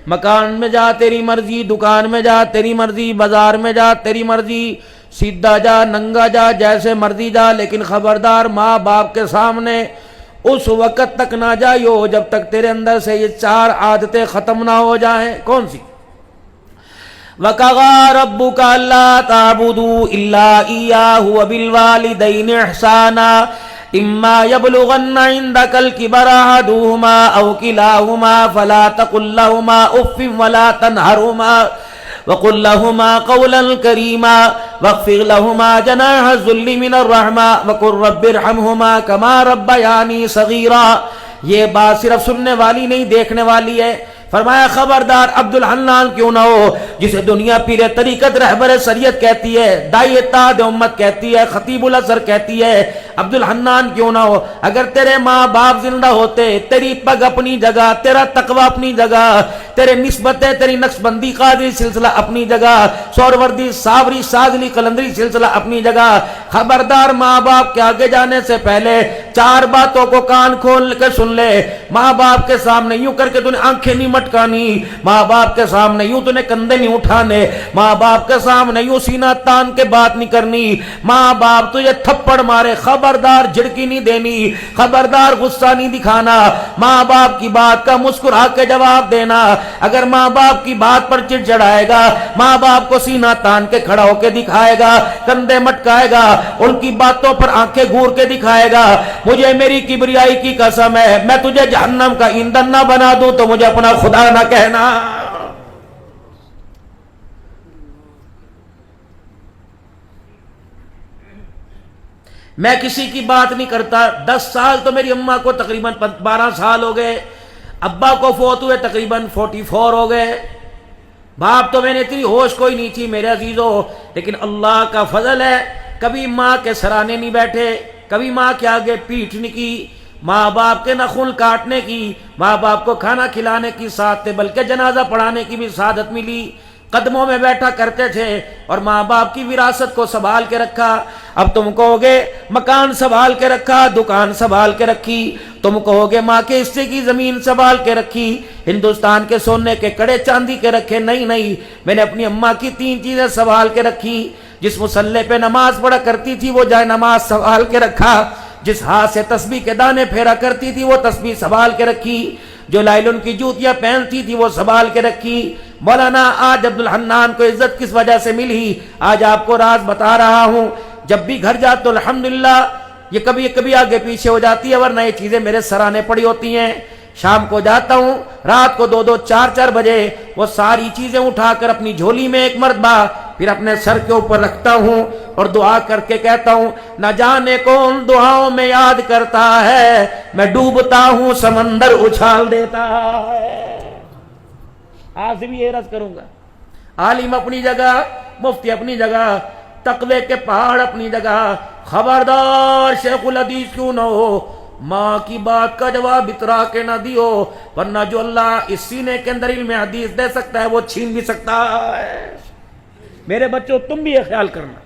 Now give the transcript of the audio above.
مکان میں جا تیری مرضی، دکان میں جا تیری مرضی، بازار میں جا تیری مرضی، سیدھا جا ننگا جا جیسے مرضی جا، لیکن خبردار ماں باپ کے سامنے اس وقت تک نہ جائیو جب تک تیرے اندر سے یہ 4 عادتیں ختم نہ ہو جائیں۔ کون سی؟ وَقَضَىٰ رَبُّكَ أَلَّا تَعْبُدُوا إِلَّا إِيَّاهُ وَبِالْوَالِدَيْنِ إِحْسَانًا إِمَّا يَبْلُغَنَّ عِندَكَ الْكِبَرَ أَحَدُهُمَا أَوْ كِلَاهُمَا فَلَا تَقُل لَّهُمَا أُفٍّ وَلَا تَنْهَرْهُمَا وَقُل لَّهُمَا قَوْلًا كَرِيمًا وَاخْفِضْ لَهُمَا جَنَاحَ الذُّلِّ مِنَ الرَّحْمَةِ وَقُل رَّبِّ ارْحَمْهُمَا كَمَا رَبَّيَانِي صَغِيرًا۔ یہ بات صرف سننے والی نہیں، دیکھنے والی ہے۔ فرمایا خبردار عبد الحنان کیوں نہ ہو جسے دنیا پیر طریقت رہبر شریعت کہتی ہے، داعی اتحاد امت کہتی ہے، خطیب الازہر کہتی ہے، عبد الحنان کیوں نہ ہو۔ اگر تیرے ماں باپ زندہ ہوتے، تیری پگ اپنی جگہ، تیرا تقوی اپنی جگہ، تیرے نسبتیں، تیری نقشبندی قادری سلسلہ اپنی جگہ، سہروردی صابری شاذلی قلندری سلسلہ اپنی جگہ، خبردار ماں باپ کے آگے جانے سے پہلے 4 باتوں کو کان کھول کے سن لے۔ ماں باپ کے سامنے یوں کر کے تو نے آنکھیں نہیں مٹکانی، ماں باپ کے سامنے یوں تو نے کندھے نہیں اٹھانے، ماں باپ کے سامنے یوں سینہ تان کے بات نہیں کرنی، ماں باپ تجھے تھپڑ مارے خبردار جھڑکی نہیں دینی، خبردار غصہ نہیں دکھانا، ماں باپ کی بات کا مسکرا کے جواب دینا۔ اگر ماں باپ کی بات پر چڑچڑائے گا، ماں باپ کو سینہ تان کے کھڑا ہو کے دکھائے گا، کندھے مٹکائے گا، ان کی باتوں پر آنکھیں گھور کے دکھائے گا، مجھے میری کبریائی کی قسم ہے میں تجھے جہنم کا ایندھن نہ بنا دوں تو مجھے اپنا خدا نہ کہنا۔ میں کسی کی بات نہیں کرتا۔ 10 سال تو میری اماں کو تقریباً 12 سال ہو گئے، ابا کو فوت ہوئے تقریباً 44 ہو گئے، باپ تو میں نے اتنی ہوش کوئی نہیں تھی میرے عزیزو، لیکن اللہ کا فضل ہے کبھی ماں کے سرانے نہیں بیٹھے، کبھی ماں کے آگے پیٹھ نہیں کی، ماں باپ کے نخون کاٹنے کی، ماں باپ کو کھانا کھلانے کی سعادت بلکہ جنازہ پڑھانے کی بھی سعادت ملی، قدموں میں بیٹھا کرتے تھے اور ماں باپ کی وراثت کو سنبھال کے رکھا۔ اب تم کہو گے مکان سنبھال کے رکھا، دکان سنبھال کے رکھی، تم کہو گے ماں کے حصے کی زمین سنبھال کے رکھی، ہندوستان کے سونے کے کڑے چاندی کے رکھے، نہیں، میں نے اپنی اماں کی 3 چیزیں سنبھال کے رکھی۔ جس مصلے پہ نماز پڑھا کرتی تھی وہ جائے نماز سنبھال کے رکھا، جس ہاتھ سے تسبیح کے دانے پھیرا کرتی تھی وہ تسبیح سنبھال کے رکھی، جو لائلن کی جوتیاں پہنتی تھی وہ سنبھال کے رکھی۔ مولانا آج عبد الحنان کو عزت کس وجہ سے ملی، آج آپ کو راز بتا رہا ہوں۔ جب بھی گھر جاتا تو الحمدللہ یہ کبھی آگے پیچھے ہو جاتی ہے، ورنہ یہ چیزیں میرے سرانے پڑی ہوتی ہیں۔ شام کو جاتا ہوں، رات کو 2-2 4-4 بجے وہ ساری چیزیں اٹھا کر اپنی جھولی میں ایک مرتبہ پھر اپنے سر کے اوپر رکھتا ہوں اور دعا کر کے کہتا ہوں نہ جانے کون دعاؤں میں یاد کرتا ہے، میں ڈوبتا ہوں سمندر اچھال دیتا ہے۔ آج بھی یہ عرض کروں گا، عالم اپنی جگہ، مفتی اپنی جگہ، تقوی کے پہاڑ اپنی جگہ، خبردار شیخ الحدیث کیوں نہ ہو، ماں کی بات کا جواب اترا کے نہ دیو، ورنہ جو اللہ اس سینے کے اندر علم حدیث دے سکتا ہے وہ چھین بھی سکتا ہے۔ میرے بچوں تم بھی یہ خیال کرنا۔